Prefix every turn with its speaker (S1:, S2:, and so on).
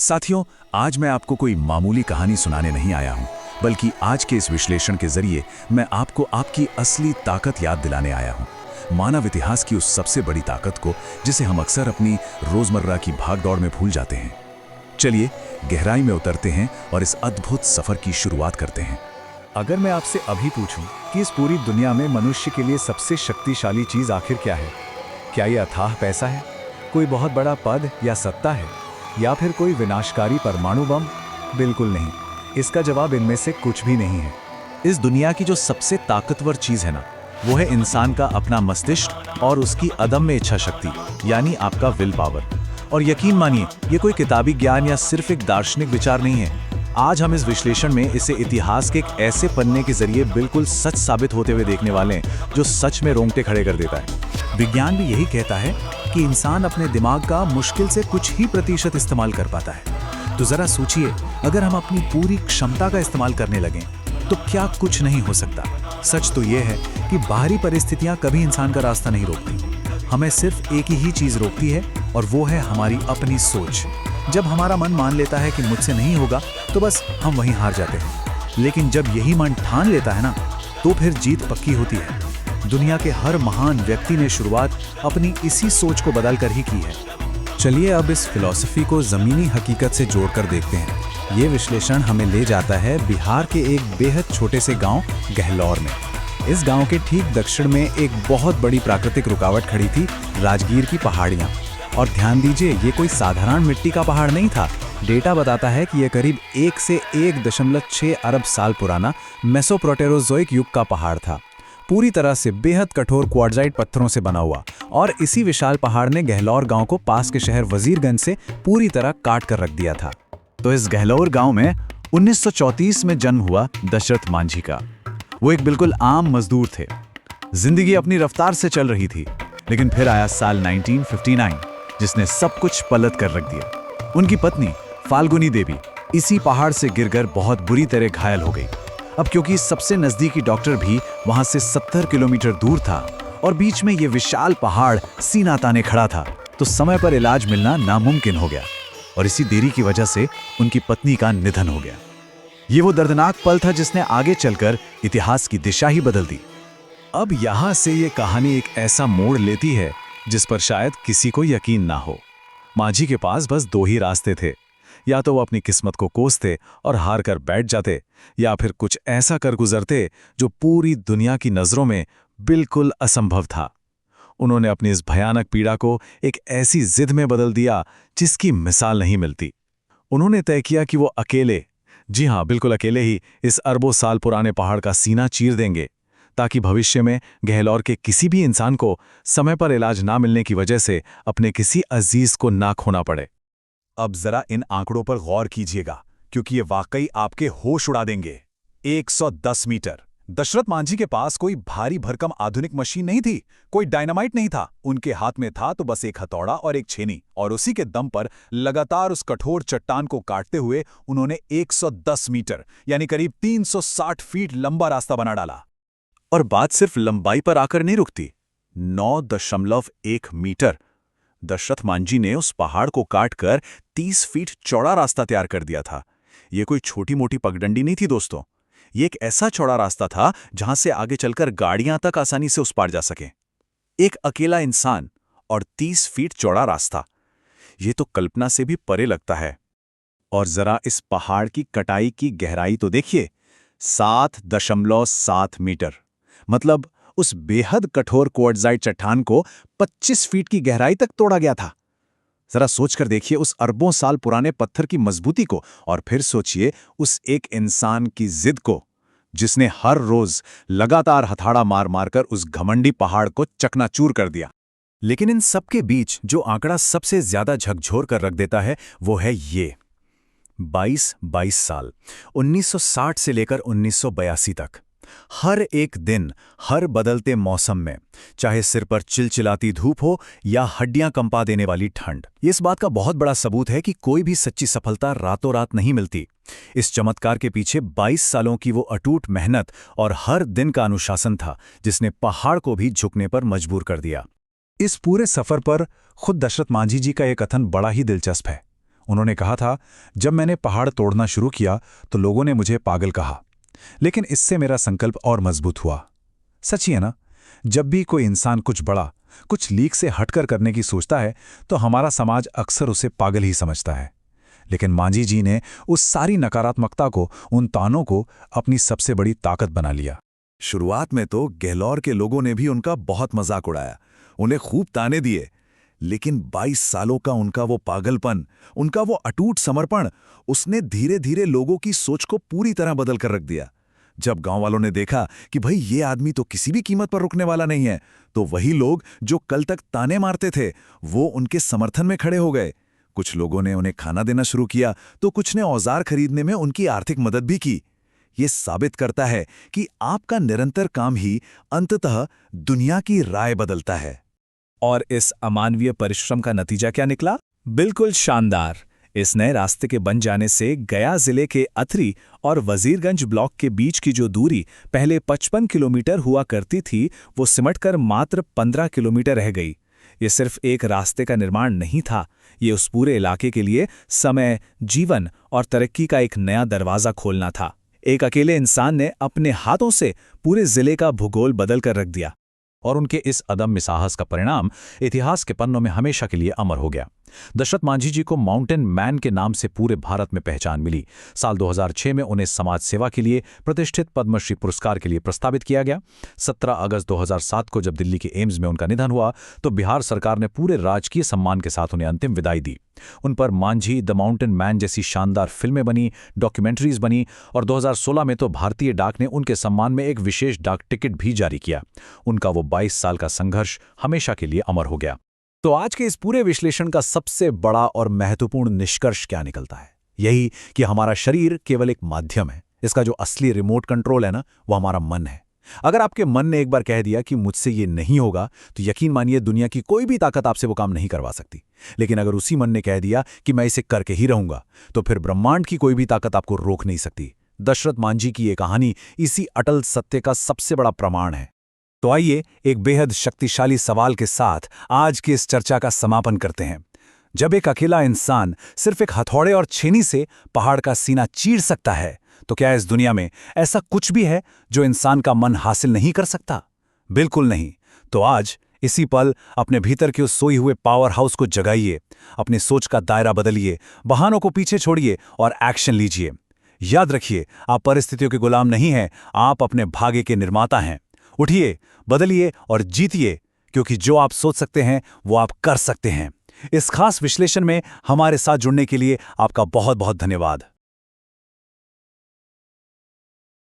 S1: साथियों, आज मैं आपको कोई मामूली कहानी सुनाने नहीं आया हूं, बल्कि आज के इस विश्लेषण के जरिए मैं आपको आपकी असली ताकत याद दिलाने आया हूं। मानव इतिहास की उस सबसे बड़ी ताकत को जिसे हम अक्सर अपनी रोजमर्रा की भागदौड़ में भूल जाते हैं। चलिए गहराई में उतरते हैं और इस अद्भुत सफर की शुरुआत करते हैं।
S2: अगर मैं आपसे अभी पूछूं कि इस पूरी दुनिया में मनुष्य के लिए सबसे शक्तिशाली चीज आखिर क्या है, क्या ये अथाह पैसा है, कोई बहुत बड़ा पद या सत्ता है, या फिर कोई विनाशकारी परमाणु बम? बिल्कुल नहीं। इसका जवाब इनमें से कुछ भी नहीं है।
S3: इस दुनिया की जो सबसे ताकतवर चीज है ना, वो है इंसान का अपना मस्तिष्क और उसकी अदम्य इच्छा शक्ति, यानी आपका विल पावर। और यकीन मानिए, ये कोई किताबी ज्ञान या सिर्फ एक दार्शनिक विचार नहीं है। आज हम इस विश्लेषण में इसे इतिहास के एक ऐसे पन्ने के जरिए बिल्कुल सच साबित होते हुए देखने वाले हैं जो सच में रोंगटे खड़े कर देता है।
S1: विज्ञान भी यही कहता है कि इंसान अपने दिमाग का मुश्किल से कुछ ही प्रतिशत इस्तेमाल कर पाता है। तो जरा सोचिए, अगर हम अपनी पूरी क्षमता का इस्तेमाल करने लगें तो क्या कुछ नहीं हो सकता। सच तो यह है कि बाहरी परिस्थितियां कभी इंसान का रास्ता नहीं रोकती। हमें सिर्फ एक ही चीज रोकती है, और वो है हमारी अपनी सोच। जब हमारा मन मान लेता है कि मुझसे नहीं होगा, तो बस हम वहीं हार जाते हैं। लेकिन जब यही मन ठान लेता है ना, तो फिर जीत पक्की होती है। दुनिया के हर महान व्यक्ति ने शुरुआत अपनी इसी सोच को बदलकर ही की है।
S3: चलिए अब इस फिलॉसफी को जमीनी हकीकत से जोड़कर देखते हैं। ये विश्लेषण हमें ले जाता है बिहार के एक बेहद छोटे से गांव गहलौर में। इस गांव के ठीक दक्षिण में एक बहुत बड़ी प्राकृतिक रुकावट खड़ी थी, राजगीर की पहाड़ियां। और ध्यान दीजिए, ये कोई साधारण मिट्टी का पहाड़ नहीं था। डेटा बताता है कि यह करीब 1 से 1.6 अरब साल पुराना मेसोप्रोटेरोजोइक युग का पहाड़ था, पूरी तरह से बेहद कठोर क्वार्टजाइट पत्थरों से बना हुआ। और इसी विशाल पहाड़ ने गहलौर गांव को पास के शहर वजीरगंज से पूरी तरह काट कर रख दिया था। तो इस गहलौर गांव में 1934 में जन्म हुआ दशरथ मांझी का। वो एक बिल्कुल आम मजदूर थे। जिंदगी अपनी रफ्तार से चल रही थी, लेकिन फिर आया साल 1959, जिसने सब कुछ पलट कर रख दिया। उनकी पत्नी फाल्गुनी देवी इसी पहाड़ से गिरकर बहुत बुरी तरह घायल हो गई। अब क्योंकि सबसे नजदीकी डॉक्टर भी वहां से 70 किलोमीटर दूर था और बीच में ये विशाल पहाड़ सीना ताने खड़ा था, तो समय पर इलाज मिलना नामुमकिन हो गया। और इसी देरी की वजह से उनकी पत्नी का निधन हो गया। ये वो दर्दनाक पल था जिसने आगे चलकर इतिहास की दिशा ही बदल दी।
S1: अब यहाँ से ये कहानी एक ऐसा मोड़ लेती है जिस पर शायद किसी को यकीन ना हो। मांझी के पास बस 2 ही रास्ते थे, या तो वो अपनी किस्मत को कोसते और हार कर बैठ जाते, या फिर कुछ ऐसा कर गुजरते जो पूरी दुनिया की नज़रों में बिल्कुल असंभव था। उन्होंने अपनी इस भयानक पीड़ा को एक ऐसी जिद में बदल दिया जिसकी मिसाल नहीं मिलती। उन्होंने तय किया कि वो अकेले, जी हाँ बिल्कुल अकेले ही, इस अरबों साल पुराने पहाड़ का सीना चीर देंगे, ताकि भविष्य में गहलौर के किसी भी इंसान को समय पर इलाज ना मिलने की वजह से अपने किसी अजीज को ना खोना पड़े।
S2: अब जरा इन आंकड़ों पर गौर कीजिएगा, क्योंकि ये वाकई आपके होश उड़ा देंगे। 110 मीटर। दशरथ मांझी के पास कोई भारी भरकम आधुनिक मशीन नहीं थी, कोई डायनामाइट नहीं था। उनके हाथ में था तो बस एक हथौड़ा और एक छेनी, और उसी के दम पर लगातार उस कठोर चट्टान को काटते हुए उन्होंने 110 मीटर यानी करीब 360 फीट लंबा रास्ता बना डाला।
S3: और बात सिर्फ लंबाई पर आकर नहीं रुकती। 9.1 मीटर दशरथ मांझी ने उस पहाड़ को काटकर 30 फीट चौड़ा रास्ता तैयार कर दिया था। यह कोई छोटी मोटी पगडंडी नहीं थी दोस्तों, ये एक ऐसा चौड़ा रास्ता था जहां से आगे चलकर गाड़ियां तक आसानी से उस पार जा सकें। एक अकेला इंसान और 30 फीट चौड़ा रास्ता, ये तो कल्पना से भी परे लगता है। और जरा इस पहाड़ की कटाई की गहराई तो देखिए, 7.7 मीटर। मतलब उस बेहद कठोर क्वार्टजाइट चट्टान को 25 फीट की गहराई तक तोड़ा गया था। जरा सोचकर देखिए उस अरबों साल पुराने पत्थर की मजबूती को, और फिर सोचिए उस एक इंसान की जिद को, जिसने हर रोज लगातार हथौड़ा मार मारकर उस घमंडी पहाड़ को चकनाचूर कर दिया।
S1: लेकिन इन सबके बीच जो आंकड़ा सबसे ज्यादा झकझोर कर रख देता है, वो है ये 22 साल, 1960 से लेकर 1982 तक। हर एक दिन, हर बदलते मौसम में, चाहे सिर पर चिलचिलाती धूप हो या हड्डियां कंपा देने वाली ठंड, ये इस बात का बहुत बड़ा सबूत है कि कोई भी सच्ची सफलता रातों रात नहीं मिलती। इस चमत्कार के पीछे 22 सालों की वो अटूट मेहनत और हर दिन का अनुशासन था, जिसने पहाड़ को भी झुकने पर मजबूर कर दिया।
S2: इस पूरे सफर पर खुद दशरथ मांझी जी का एक कथन बड़ा ही दिलचस्प है। उन्होंने कहा था, जब मैंने पहाड़ तोड़ना शुरू किया तो लोगों ने मुझे पागल कहा, लेकिन इससे मेरा संकल्प और मजबूत हुआ। सच ही है ना, जब भी कोई इंसान कुछ बड़ा, कुछ लीक से हटकर करने की सोचता है तो हमारा समाज अक्सर उसे पागल ही समझता है। लेकिन मांझी जी ने उस सारी नकारात्मकता को, उन तानों को अपनी सबसे बड़ी ताकत बना लिया।
S4: शुरुआत में तो गहलौर के लोगों ने भी उनका बहुत मजाक उड़ाया, उन्हें खूब ताने दिए, लेकिन 22 सालों का उनका वो पागलपन, उनका वो अटूट समर्पण, उसने धीरे धीरे लोगों की सोच को पूरी तरह बदल कर रख दिया। जब गांव वालों ने देखा कि भाई ये आदमी तो किसी भी कीमत पर रुकने वाला नहीं है, तो वही लोग जो कल तक ताने मारते थे वो उनके समर्थन में खड़े हो गए। कुछ लोगों ने उन्हें खाना देना शुरू किया तो कुछ ने औजार खरीदने में उनकी आर्थिक मदद भी की। ये साबित करता है कि आपका निरंतर काम ही अंततः दुनिया की राय बदलता है।
S3: और इस अमानवीय परिश्रम का नतीजा क्या निकला? बिल्कुल शानदार। इस नए रास्ते के बन जाने से गया जिले के अथरी और वजीरगंज ब्लॉक के बीच की जो दूरी पहले 55 किलोमीटर हुआ करती थी, वो सिमटकर मात्र 15 किलोमीटर रह गई। ये सिर्फ एक रास्ते का निर्माण नहीं था, ये उस पूरे इलाके के लिए समय, जीवन और तरक्की का एक नया दरवाजा खोलना था। एक अकेले इंसान ने अपने हाथों से पूरे जिले का भूगोल बदल कर रख दिया।
S1: और उनके इस अदम्य साहस का परिणाम इतिहास के पन्नों में हमेशा के लिए अमर हो गया। दशरथ मांझी जी को माउंटेन मैन के नाम से पूरे भारत में पहचान मिली। साल 2006 में उन्हें समाज सेवा के लिए प्रतिष्ठित पद्मश्री पुरस्कार के लिए प्रस्तावित किया गया। 17 अगस्त 2007 को जब दिल्ली के एम्स में उनका निधन हुआ तो बिहार सरकार ने पूरे राजकीय सम्मान के साथ उन्हें अंतिम विदाई दी। उन पर मांझी, द माउंटेन मैन जैसी शानदार फिल्में बनी, डॉक्यूमेंट्रीज बनी और 2016 में तो भारतीय डाक ने उनके सम्मान में एक विशेष डाक टिकट भी जारी किया। उनका वो 22 साल का संघर्ष हमेशा के लिए अमर हो गया।
S3: तो आज के इस पूरे विश्लेषण का सबसे बड़ा और महत्वपूर्ण निष्कर्ष क्या निकलता है? यही कि हमारा शरीर केवल एक माध्यम है, इसका जो असली रिमोट कंट्रोल है ना, वो हमारा मन है। अगर आपके मन ने एक बार कह दिया कि मुझसे ये नहीं होगा, तो यकीन मानिए दुनिया की कोई भी ताकत आपसे वो काम नहीं करवा सकती। लेकिन अगर उसी मन ने कह दिया कि मैं इसे करके ही रहूंगा, तो फिर ब्रह्मांड की कोई भी ताकत आपको रोक नहीं सकती। दशरथ मांझी की ये कहानी इसी अटल सत्य का सबसे बड़ा प्रमाण है। तो आइए एक बेहद शक्तिशाली सवाल के साथ आज की इस चर्चा का समापन करते हैं। जब एक अकेला इंसान सिर्फ एक हथौड़े और छेनी से पहाड़ का सीना चीर सकता है, तो क्या इस दुनिया में ऐसा कुछ भी है जो इंसान का मन हासिल नहीं कर सकता? बिल्कुल नहीं। तो आज इसी पल अपने भीतर के उस सोई हुए पावर हाउस को जगाइए, अपनी सोच का दायरा बदलिए, बहानों को पीछे छोड़िए और एक्शन लीजिए। याद रखिए, आप परिस्थितियों के गुलाम नहीं हैं, आप अपने भाग्य के निर्माता हैं। उठिए, बदलिए और जीतिए, क्योंकि जो आप सोच सकते हैं वो आप कर सकते हैं। इस खास विश्लेषण में हमारे साथ जुड़ने के लिए आपका बहुत बहुत धन्यवाद।